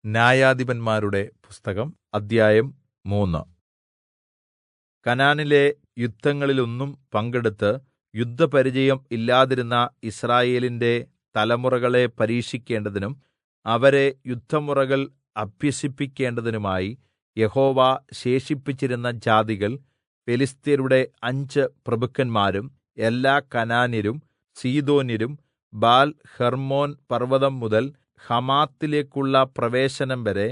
ന്യായാധിപന്മാരുടെ പുസ്തകം അദ്ധ്യായം 3. കനാനിലെ യുദ്ധങ്ങളിലൊന്നും പങ്കെടുത്ത് യുദ്ധപരിചയം ഇല്ലാതിരുന്ന യിസ്രായേലിന്റെ തലമുറകളെ പരീക്ഷിക്കേണ്ടതിനും അവരെ യുദ്ധമുറകൾ അഭ്യസിപ്പിക്കേണ്ടതിനുമായി യഹോവ ശേഷിപ്പിച്ചിരുന്ന ജാതികൾ ഫെലിസ്ത്യരുടെ 5 പ്രഭുക്കന്മാരും എല്ലാ കനാന്യരും സീദോന്യരും ബാൽ-ഹെർമ്മോൻ പർവ്വതം മുതൽ ഹമാത്തിലേക്കുള്ള പ്രവേശനം വരെ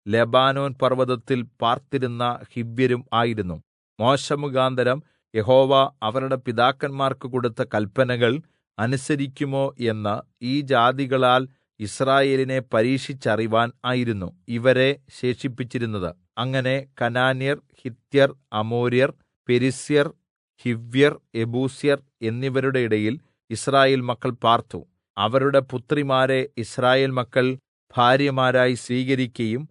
ലെബാനോൻ പർവ്വതത്തിൽ പാർത്തിരുന്ന ഹിവ്യരും ആയിരുന്നു. മോശെ മുഖാന്തരം യഹോവ അവരുടെ പിതാക്കന്മാർക്ക് കൊടുത്ത കല്പനകൾ അനുസരിക്കുമോ എന്ന് ഈ ജാതികളാൽ യിസ്രായേലിനെ പരീക്ഷിച്ചറിവാൻ ആയിരുന്നു ഇവരെ ശേഷിപ്പിച്ചിരുന്നത്. അങ്ങനെ കനാന്യർ, ഹിത്യർ, അമോര്യർ, പെരിസ്യർ, ഹിവ്യർ, യെബൂസ്യർ എന്നിവരുടെ ഇടയിൽ യിസ്രായേൽ മക്കൾ പാർത്തു. അവരുടെ പുത്രിമാരെ യിസ്രായേൽ മക്കൾ ഭാര്യമാരായി സ്വീകരിക്കയും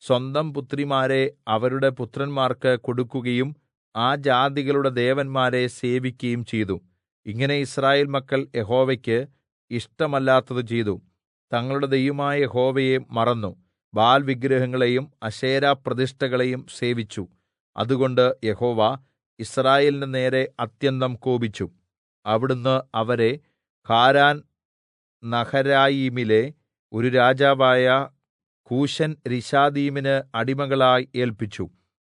സ്വന്തം പുത്രിമാരെ അവരുടെ പുത്രന്മാർക്ക് കൊടുക്കുകയും ആ ജാതികളുടെ ദേവന്മാരെ സേവിക്കയും ചെയ്തു. ഇങ്ങനെ യിസ്രായേൽ മക്കൾ യഹോവയ്ക്ക് ഇഷ്ടമല്ലാത്തത് ചെയ്തു. തങ്ങളുടെ ദൈവമായ യഹോവയെ മറന്നു ബാൽ വിഗ്രഹങ്ങളെയും അശേരാപ്രതിഷ്ഠകളെയും സേവിച്ചു. അതുകൊണ്ട് യഹോവ യിസ്രായേലിന്റെ നേരെ അത്യന്തം കോപിച്ചു. അവിടുന്ന് അവരെ ഹാരാൻ നഹരായീമിലെ ഒരു രാജാവായ കൂശൻ രിശാഥയീമിന് അടിമകളായി ഏല്പിച്ചു.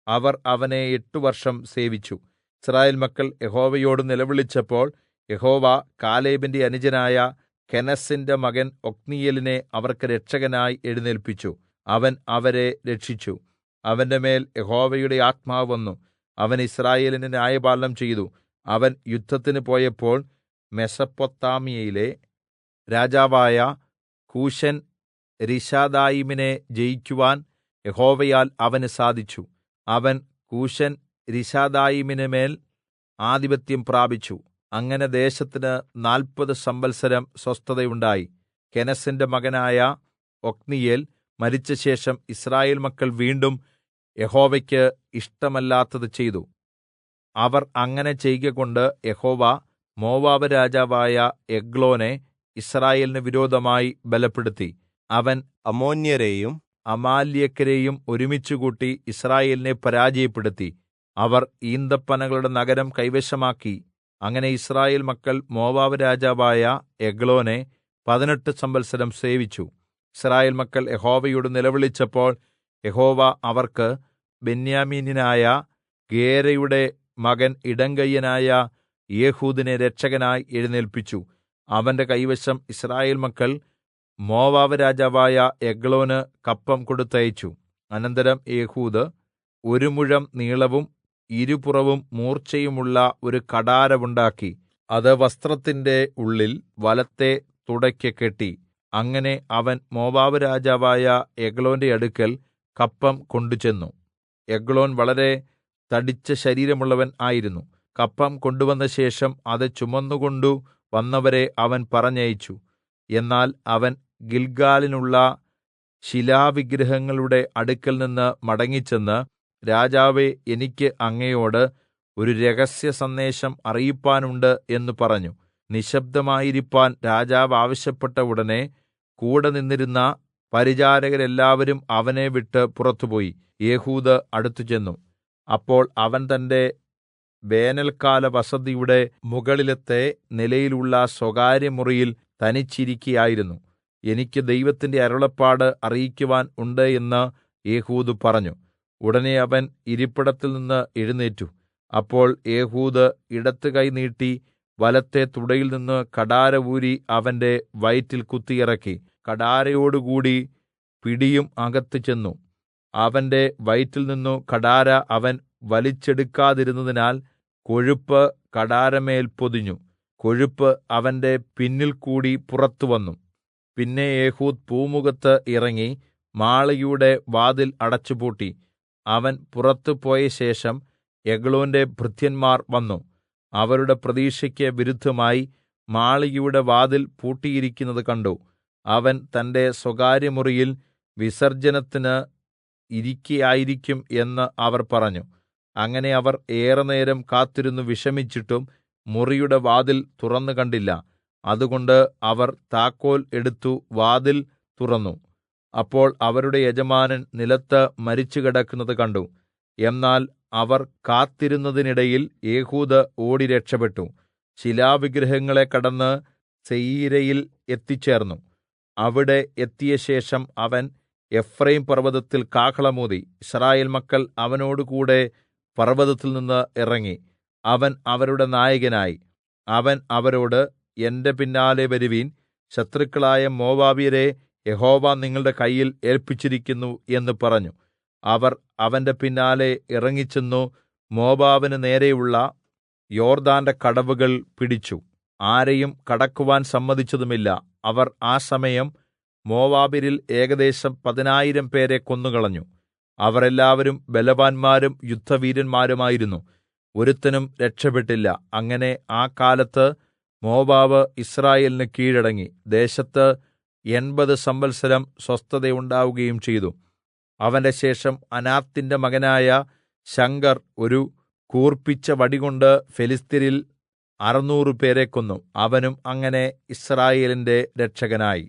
അവർ അവനെ 8 വർഷം സേവിച്ചു. യിസ്രായേൽ മക്കൾ യഹോവയോട് നിലവിളിച്ചപ്പോൾ യഹോവ കാലേബിന്റെ അനുജനായ കെനസിന്റെ മകൻ ഒത്നീയേലിനെ അവർക്ക് രക്ഷകനായി എഴുന്നേല്പിച്ചു. അവൻ അവരെ രക്ഷിച്ചു. അവന്റെ മേൽ യഹോവയുടെ ആത്മാവ് വന്നു. അവൻ യിസ്രായേലിന് ന്യായപാലനം ചെയ്തു. അവൻ യുദ്ധത്തിന് പോയപ്പോൾ മെസൊപ്പൊത്താമ്യയിലെ രാജാവായ കൂശൻ രിശാഥയീമിനെ ജയിക്കുവാൻ യഹോവയാൽ അവന് സാധിച്ചു. അവൻ കൂശൻ രിശാഥയീമിന് മേൽ ആധിപത്യം പ്രാപിച്ചു. അങ്ങനെ ദേശത്തിന് 40 സംവത്സരം സ്വസ്ഥതയുണ്ടായി. കെനസിന്റെ മകനായ ഒത്നീയേൽ മരിച്ചശേഷം യിസ്രായേൽ മക്കൾ വീണ്ടും യഹോവയ്ക്ക് ഇഷ്ടമല്ലാത്തത് ചെയ്തു. അവർ അങ്ങനെ ചെയ്കകൊണ്ട് യഹോവ മോവാബ് രാജാവായ എഗ്ലോനെ യിസ്രായേലിന് വിരോധമായി ബലപ്പെടുത്തി. അവൻ അമ്മോന്യരെയും അമാലേക്യരെയും ഒരുമിച്ചുകൂട്ടി യിസ്രായേലിനെ പരാജയപ്പെടുത്തി. അവർ ഈന്തപ്പനകളുടെ നഗരം കൈവശമാക്കി. അങ്ങനെ യിസ്രായേൽ മക്കൾ മോവാബ് രാജാവായ എഗ്ലോനെ 18 സംവത്സരം സേവിച്ചു. യിസ്രായേൽ മക്കൾ യഹോവയോട് നിലവിളിച്ചപ്പോൾ യഹോവ അവർക്ക് ബെന്യാമീന്യനായ ഗേരയുടെ മകൻ ഇടംകൈയനായ ഏഹൂദിനെ രക്ഷകനായി എഴുന്നേല്പിച്ചു. അവന്റെ കൈവശം യിസ്രായേൽ മക്കൾ മോവാബ് രാജാവായ എഗ്ലോന് കപ്പം കൊടുത്തയച്ചു. അനന്തരം ഏഹൂദ് 1 മുഴം നീളവും ഇരുപുറവും മൂർച്ചയുമുള്ള ഒരു കഠാരവുണ്ടാക്കി. അത് വസ്ത്രത്തിന്റെ ഉള്ളിൽ വലത്തെ തുടയ്ക്ക് കെട്ടി. അങ്ങനെ അവൻ മോവാബ് രാജാവായ എഗ്ലോന്റെ അടുക്കൽ കപ്പം കൊണ്ടുചെന്നു. എഗ്ലോൻ വളരെ തടിച്ച ശരീരമുള്ളവൻ ആയിരുന്നു. കപ്പം കൊണ്ടുവന്ന ശേഷം അത് ചുമന്നുകൊണ്ടു വന്നവരെ അവൻ പറഞ്ഞയച്ചു. എന്നാൽ അവൻ ഗിൽഗാലിനുള്ള ശിലാവിഗ്രഹങ്ങളുടെ അടുക്കൽ നിന്ന് മടങ്ങിച്ചെന്ന്, രാജാവേ, എനിക്ക് അങ്ങയോട് ഒരു രഹസ്യ സന്ദേശം അറിയിപ്പാനുണ്ട് എന്ന് പറഞ്ഞു. നിശബ്ദമായിരിപ്പാൻ രാജാവ് ആവശ്യപ്പെട്ട ഉടനെ കൂടെ നിന്നിരുന്ന പരിചാരകരെല്ലാവരും അവനെ വിട്ട് പുറത്തുപോയി. ഏഹൂദ് അടുത്തുചെന്നു. അപ്പോൾ അവൻ തന്റെ വേനൽക്കാല വസതിയുടെ മുകളിലത്തെ നിലയിലുള്ള സ്വകാര്യമുറിയിൽ തനിച്ചിരിക്കയായിരുന്നു. എനിക്ക് ദൈവത്തിന്റെ അരുളപ്പാട് അറിയിക്കുവാൻ ഉണ്ട് എന്ന് ഏഹൂദ് പറഞ്ഞു. ഉടനെ അവൻ ഇരിപ്പിടത്തിൽ നിന്ന് എഴുന്നേറ്റു. അപ്പോൾ ഏഹൂദ് ഇടത്ത് കൈ നീട്ടി വലത്തെ തുടയിൽ നിന്ന് കഠാര ഊരി അവന്റെ വയറ്റിൽ കുത്തിയിറക്കി. കഠാരയോടുകൂടി പിടിയും അകത്ത് ചെന്നു. അവന്റെ വയറ്റിൽ നിന്നു കഠാര അവൻ വലിച്ചെടുക്കാതിരുന്നതിനാൽ കൊഴുപ്പ് കഠാരമേൽ പൊതിഞ്ഞു. കൊഴുപ്പ് അവന്റെ പിന്നിൽ കൂടി പുറത്തു വന്നു. പിന്നെ ഏഹൂദ് പൂമുഖത്ത് ഇറങ്ങി മാളികയുടെ വാതിൽ അടച്ചുപൂട്ടി. അവൻ പുറത്തു പോയ ശേഷം എഗ്ലോന്റെ ഭൃത്യന്മാർ വന്നു. അവരുടെ പ്രതീക്ഷയ്ക്ക് വിരുദ്ധമായി മാളികയുടെ വാതിൽ പൂട്ടിയിരിക്കുന്നത് കണ്ടു. അവൻ തന്റെ സ്വകാര്യമുറിയിൽ വിസർജ്ജനത്തിന് ഇരിക്കയായിരിക്കും എന്ന് അവർ പറഞ്ഞു. അങ്ങനെ അവർ ഏറെ നേരം കാത്തിരുന്നു വിഷമിച്ചിട്ടും മുറിയുടെ വാതിൽ തുറന്നു കണ്ടില്ല. അതുകൊണ്ട് അവർ താക്കോൽ എടുത്തു വാതിൽ തുറന്നു. അപ്പോൾ അവരുടെ യജമാനൻ നിലത്ത് മരിച്ചു കിടക്കുന്നത് കണ്ടു. എന്നാൽ അവർ കാത്തിരുന്നതിനിടയിൽ ഏഹൂദ് ഓടി രക്ഷപ്പെട്ടു. ശിലാവിഗ്രഹങ്ങളെ കടന്ന് സെയീരയിൽ എത്തിച്ചേർന്നു. അവിടെ എത്തിയശേഷം അവൻ എഫ്രയീം പർവ്വതത്തിൽ കാഹളമൂതി. യിസ്രായേൽ മക്കൾ അവനോടുകൂടെ പർവ്വതത്തിൽ നിന്ന് ഇറങ്ങി. അവൻ അവരുടെ നായകനായി. അവൻ അവരോട്, എന്റെ പിന്നാലെ വരുവിൻ, ശത്രുക്കളായ മോവാബ്യരെ യഹോവ നിങ്ങളുടെ കയ്യിൽ ഏല്പിച്ചിരിക്കുന്നു എന്ന് പറഞ്ഞു. അവർ അവന്റെ പിന്നാലെ ഇറങ്ങിച്ചെന്നു മോവാബിന് നേരെയുള്ള യോർദ്ദാന്റെ കടവുകൾ പിടിച്ചു. ആരെയും കടക്കുവാൻ സമ്മതിച്ചതുമില്ല. അവർ ആ സമയം മോവാബ്യരിൽ ഏകദേശം 10,000 പേരെ കൊന്നുകളഞ്ഞു. അവർ എല്ലാവരും ബലവാന്മാരും യുദ്ധവീരന്മാരുമായിരുന്നു. ഒരുത്തനും രക്ഷപ്പെട്ടില്ല. അങ്ങനെ ആ കാലത്ത് മോവാബ് യിസ്രായേലിന് കീഴടങ്ങി. ദേശത്ത് 80 സംവത്സരം സ്വസ്ഥതയുണ്ടാവുകയും ചെയ്തു. അവന്റെ ശേഷം അനാത്തിന്റെ മകനായ ശംഗർ ഒരു കൂർപ്പിച്ച വടികൊണ്ട് ഫെലിസ്ത്യരിൽ 600 പേരെ കൊന്നു. അവനും അങ്ങനെ യിസ്രായേലിന്റെ രക്ഷകനായി.